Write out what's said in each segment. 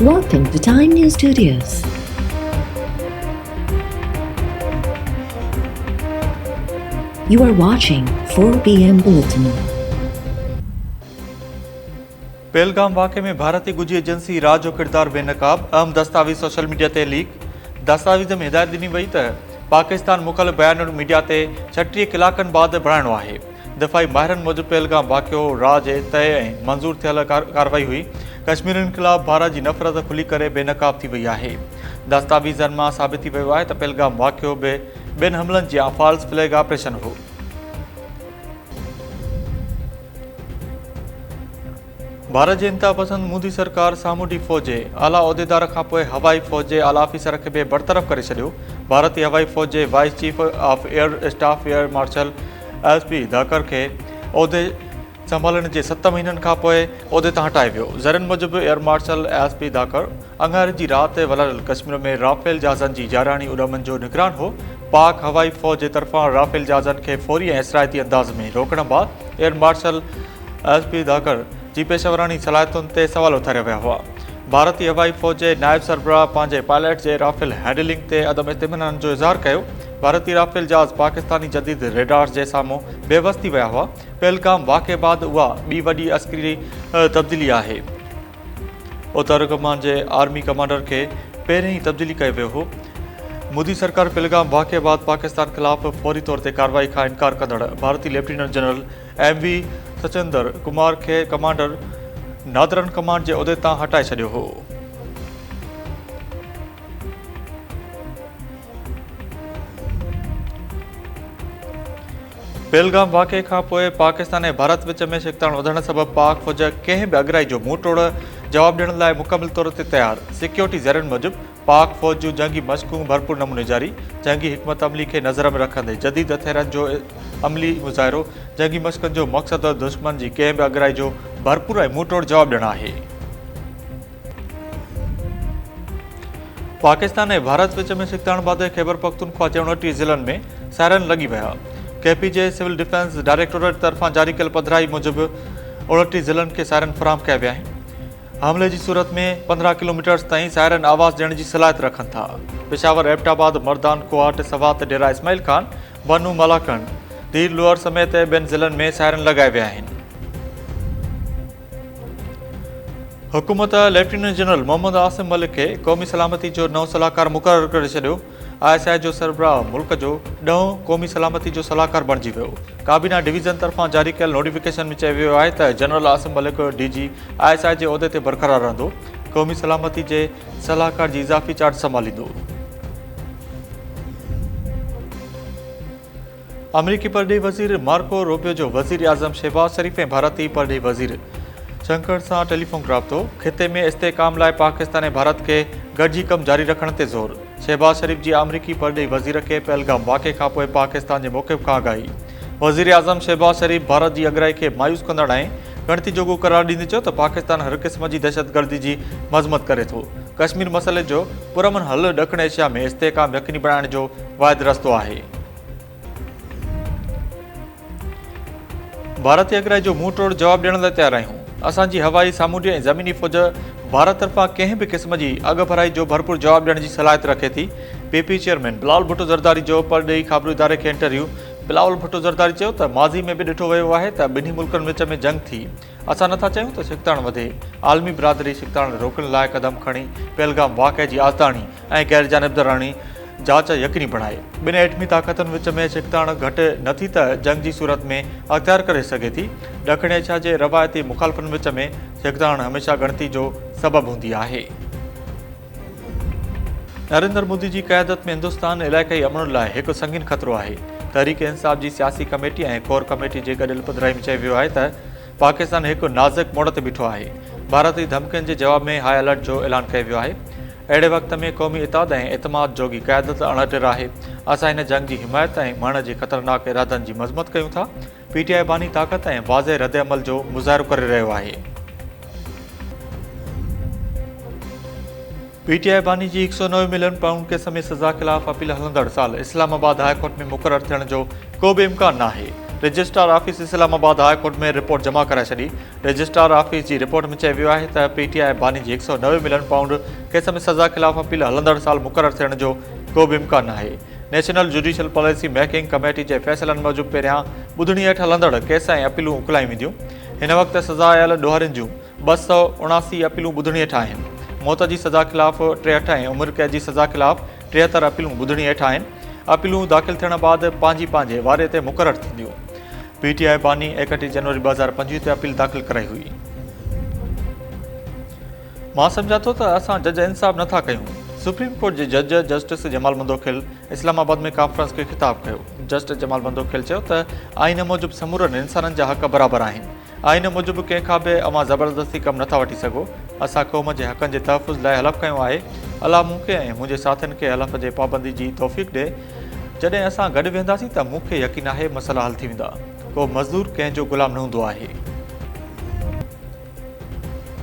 Welcome to Time News Studios. You are watching 4 p.m. Bulletin. Pahalgam वाक़े में भारतीय Guzzi agency राज जो किरदार बेनकाब अहम दस्तावेज़ सोशल मीडिया ते लीक। दस्तावेज़ में हिदायत ॾिनी वई त पाकिस्तान मुख़ालिफ़ बयान मीडिया ते 36 कलाकनि बाद बणाइणो आहे। दफ़ाई माहिरनि मूजिबि पहलगाम वाक़ियो राज जे तय ऐं मंज़ूर थियल कार्रवाई हुई। कश्मीरियुनि ख़िलाफ़ भारत जी नफ़रत खुली करे बेनकाब थी वई आहे। दस्तावेज़नि मां साबित थी वियो आहे त पहलगाम वाक़ियो ॿिनि हमलनि जी फॉल्स फ्लैग ऑपरेशन हो। भारत जे इंतहा पसंद मोदी सरकार सामूंडी फ़ौज जे आला उहिदेदार खां पोइ हवाई फ़ौज जे आला ऑफिसर खे बि बरतरफ़ करे छॾियो। भारतीय हवाई फ़ौज जे vice chief of air staff air marshal SP Dhakar खे उहिदे संभालण जे 7 महीननि खां पोइ उहिदे तां हटाए वियो। ज़रियुनि मूजिबि एयर मार्शल SP धाकर अंगारे जी राति वलरियल कश्मीर में राफेल जहाज़नि जी जारानी उॾामनि जो निगरान हो। पाक हवाई फ़ौज जे तरफ़ां राफेल जहाज़नि खे फ़ौरी ऐं इसराइती अंदाज़ में रोकण बैदि एयर मार्शल SP धाकर जी पेशेवरानी सलाहियतुनि ते सवाल उथारिया विया हुआ। भारतीय हवाई फ़ौज जे नायब सरबराह पंहिंजे पायलट जे राफेल हैंडलिंग ते अदम इत्मिनान जो इज़हार कयो। भारतीय राफेल जहाज़ पाकिस्तानी जदीद रेडार्स जे साम्हूं बेवस थी विया हुआ। पहलगाम वाक़े बाद उहा ॿी वॾी अस्करी तब्दीली आहे। उत्तर कमान जे आर्मी कमांडर खे पहिरियों ई तब्दीली कयो वियो हो। मोदी सरकार पहलगाम वाक़े बाद पाकिस्तान ख़िलाफ़ फौरी तौर ते कार्रवाई खां इनकार कंदड़ भारतीय lieutenant general MV Sachendra Kumar खे कमांडर नादरन कमांड जे उहिदे तां हटाए छॾियो हो। पहलगाम वाक़े खां पोइ पाकिस्तान ऐं भारत विच में शिकताण वधण सबबि पाक फ़ौज कंहिं बि अगराई जो मुंहुं तोड़ जवाब ॾियण लाइ मुकमिल तौर ते तयार। सिक्योरिटी ज़रियुनि मूजिबि पाक फ़ौज जूं जंगी मशक़ूं भरपूर नमूने जारी। जंगी हिकमत अमली खे नज़र में रखंदे जदीद हथियारनि जो अमली मुज़ाहिरो। जंगी मशक़नि जो मक़सदु दुश्मन जी कंहिं बि अगराई जो भरपूर ऐं मुंहुं तोड़ जवाब ॾियणु आहे। पाकिस्तान ऐं भारत विच में शिकताण बादे खैबर पख्तूनख्वा जे 29 ज़िलनि में सायरन लॻी विया। KP जे सिविल डिफेंस डायरेक्टोरेट तरफ़ां जारी कयल पधिराई मूजिबि 29 ज़िलनि खे सायरन फ़राहम कया विया आहिनि। हमले जी सूरत में 15 किलोमीटर्स ताईं सायरन आवाज़ ॾियण जी सलाहियत रखनि था। पेशावर, एबटाबाद, मर्दान, कुआट, सवात, डेरा इस्माइल खान, बनू, मलाकंड, दीर लोअर समेत ॿियनि ज़िलनि में सायरन लॻाए विया आहिनि। हुकूमत लेफ्टिनेंट जनरल मोहम्मद आसिम मलिक खे क़ौमी सलामती जो नओं सलाहकार मुक़ररु करे छॾियो। ISI जो सरबराह मुल्क जो 8हों क़ौमी सलामती जो सलाहकार बणिजी वियो। काबीना डिवीज़न तरफ़ां जारी कयल नोटिफिकेशन में चयो वियो आहे त general Asim Malik DG ISI जे उहिदे ते बरक़रार रहंदो। क़ौमी सलामती जे सलाहकार जी इज़ाफ़ी चार्ज संभालींदो। अमरीकी परॾेही वज़ीर मार्को रूबियो जो वज़ीर आज़म शहबाज शरीफ़ ऐं भारतीय परॾेही वज़ीर शंकर सां टेलीफोन राब्तो। खिते में इस्तेहकाम लाइ पाकिस्तान ऐं भारत खे गॾिजी कमु जारी रखण ते ज़ोर। शहबाज शरीफ़ जी अमरीकी परॾेही वज़ीर खे पहलगाम वाक़े खां पोइ पाकिस्तान जे मौक़िफ़ खां आगाही। वज़ीर आज़म शहबाज शरीफ़ भारत जी अगराई खे मायूस कंदड़ ऐं गणती जोॻो करार ॾींदे चयो त पाकिस्तान हर क़िस्म जी दहशतगर्दी जी मज़म्मत करे थो। कश्मीर मसइले जो पुरअमन हल ॾखण एशिया में इस्तेहकाम यक़ीनी बणाइण जो वाहिद रस्तो आहे। भारतीय अगराई जो मुंहुं तोड़ जवाब ॾियण लाइ तयार आहियूं। असांजी हवाई, सामूंडी ऐं ज़मीनी फ़ौज भारत तरफ़ां कंहिं बि क़िस्म जी अॻु भराई जो भरपूर जवाब ॾियण जी सलाहियत रखे थी। PP चेयरमैन बिलावल भुट्टो ज़रदारी जो परॾेही ख़बरूं इदारे खे इंटरव्यू। बिलावल भुट्टो ज़रदारी चयो त माज़ी में बि ॾिठो वियो आहे त ॿिन्ही मुल्कनि विच में जंग थी। असां नथा चाहियूं त शिकताण वधे। आलमी बिरादरी शिकताण रोकण लाइ क़दम खणी पहलगाम वाक़े जी आज़दाणी ऐं गैर जानिबदारानी जांच यक़ीनी बणाए। ॿिनि एटमी ताक़तुनि विच में शिकताण घटि नथी त जंग जी सूरत में अख़्तियार करे सघे थी। ॾखण एशिया जे रवायती मुख़ालिफ़नि विच में शिकताण हमेशह गणती जो सबबु हूंदी आहे। नरेंद्र मोदी जी क़यादत में हिंदुस्तान इलाइक़ाई अमन लाइ हिकु संगीन ख़तरो आहे। तहरीक इंसाफ़ जी सियासी कमेटी ऐं कोर कमेटी जे गॾियल पधिराई में चयो वियो आहे त पाकिस्तान हिकु नाज़ुक मोड़ ते बीठो आहे। भारती धमकियुनि जे जवाब में हाई अलर्ट जो ऐलान कयो वियो आहे। अहिड़े वक़्त में क़ौमी इताद ऐं एतमाद जोगी क़यादत अणटिर आहे। असां हिन जंग जी हिमायत ऐं मरण जे ख़तरनाक इरादनि जी मज़म्मत कयूं था। PTI बानी ताक़त ऐं वाज़े रद्द अमल जो मुज़ाहिरो करे रहियो आहे। PTI बानी जी 190 मिलियन पाउंड केस में सज़ा ख़िलाफ़ अपील हलंदड़ साल इस्लामाबाद हाई कोर्ट में मुक़ररु थियण जो को बि इम्कान नाहे। Registrar office Islamabad high court में रिपोर्ट जमा कराए छॾी। रजिस्ट्रार ऑफिस जी रिपोर्ट में चयो वियो आहे त PTI बानी जी 190 मिलियन पाउंड केस में सज़ा ख़िलाफ़ अपील हलंदड़ साल मुक़ररु थियण जो को बि इम्कान नाहे। National judicial policy making committee जे फ़ैसिलनि मूजिबि पहिरियां ॿुधणी हेठि हलंदड़ केस ऐं अपीलूं उकलायूं वेंदियूं। हिन वक़्तु सज़ा आयल ॾोहरियुनि जूं 279 अपीलूं ॿुधणी हेठि आहिनि। मौत जी सज़ा ख़िलाफ़ 63 ऐं उमिरि क़ैद जी सज़ा ख़िलाफ़ 73 अपीलूं ॿुधणी हेठि आहिनि। अपीलूं दाख़िल थियण बाद पंहिंजे वारे ते मुक़ररु थींदियूं। PTI बानी 31 जनवरी 2025 ते अपील दाख़िल कराई हुई। मां सम्झां थो त असां जज इंसाफ़ नथा कयूं। सुप्रीम कोर्ट जे जज जस्टिस जमाल मंदोखिल इस्लामाबाद में कॉन्फ्रेंस खे ख़िताब कयो। जस्टिस जमाल मंदोखिल चयो त आइन मूजिबि समूरनि इंसाननि जा हक़ बराबरि आहिनि। आइन मूजिबि कंहिंखां बि अवां ज़बरदस्ती कमु नथा वठी सघो। असां क़ौम जे हक़नि जे तहफ़ुज़ लाइ हलफ़ कयो आहे। अलाह मूंखे ऐं मुंहिंजे साथियुनि खे हलफ़ जे पाबंदी जी तौफ़ीक़ ॾिए। जॾहिं असां गॾु वेंदासीं त मूंखे यकीन आहे मसइला हल थी वेंदा। को मज़दूर कंहिंजो ग़ुलाम न हूंदो आहे।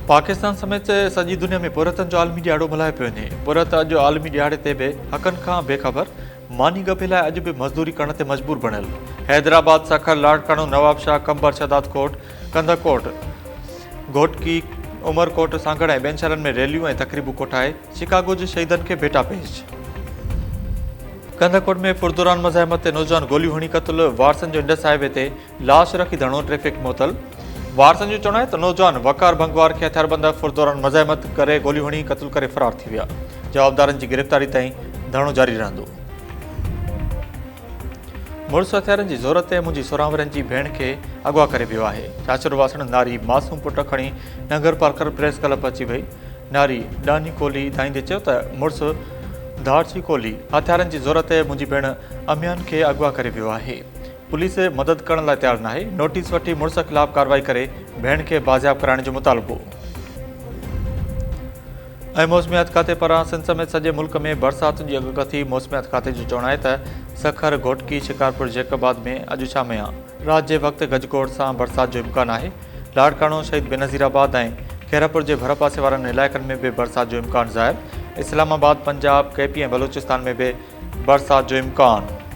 पाकिस्तान समेत सॼी दुनिया में पुरतनि जो आलमी ॾियारो मल्हायो पियो वञे। पुरत अॼु आलमी ॾियारे ते बि हक़नि खां बेख़बर मानी गभे लाइ अॼु बि मज़दूरी करण ते मजबूर बणियल। हैदराबाद, सखर, लाड़काणो, नवाबशाह, कंबर, शहदाद कोट, कंदकोट, घोटकी, उमरकोट, सांगड़ ऐं ॿियनि शहरनि में रैलियूं ऐं तक़रीबूं कोठाए शिकागो जे शहीदनि खे भेटा पेश। कंदकोट में फुरदुरान मज़ाहिमत ते नौजवान गोलियूं हणी क़तल। वारसन जो इंडस हाईवे ते लाश रखी धरणो, ट्रैफ़िक मुअतल। वारसन जो चवणु आहे त नौजवान वकार भंगवार खे हथियारबंद फुरदुरान मज़ाहिमत करे गोलियूं हणी क़तल करे फ़रार थी विया। जवाबदारनि जी गिरफ़्तारी ताईं धरणो जारी रहंदो। मुड़ुसु हथियारनि जी ज़रूरत ते मुंहिंजी 16 वरनि जी भेण खे अगवा करे वियो आहे। चाचरवासण नारी मासूम पुट खणी नगर पार्कर प्रेस क्लब अची वई। नारी डानी कोहली धाईंदे चयो त मुड़ुसु धारची कोहली हथियारनि जी ज़रूरत ते मुंहिंजी भेण अमियान खे अगवा करे वियो आहे। पुलिस मदद करण लाइ तयारु नाहे। नोटिस वठी मुड़ुस ख़िलाफ़ कार्रवाई करे भेण खे बाज़ियाब कराइण जो मुतालबो। ऐं मौसमियात खाते पारां सिंध समेत सॼे मुल्क में बरसातुनि जी अॻकथी। मौसमियात खाते जो चवणु आहे त सखर, घोटकी, शिकारपुर, जैकबाद में अॼु शाम या राति जे वक़्तु गजगोड़ सां बरसाति जो इम्कानु आहे। लाड़काणो, शहीद बेनज़ीराबाद ऐं खैरापुर जे भर पासे वारनि इलाइक़नि में बि बरसाति जो इम्कानु ज़ाहिर। इस्लामाबाद, पंजाब, KP ऐं बलूचिस्तान में बि बरसाति जो इम्कानु।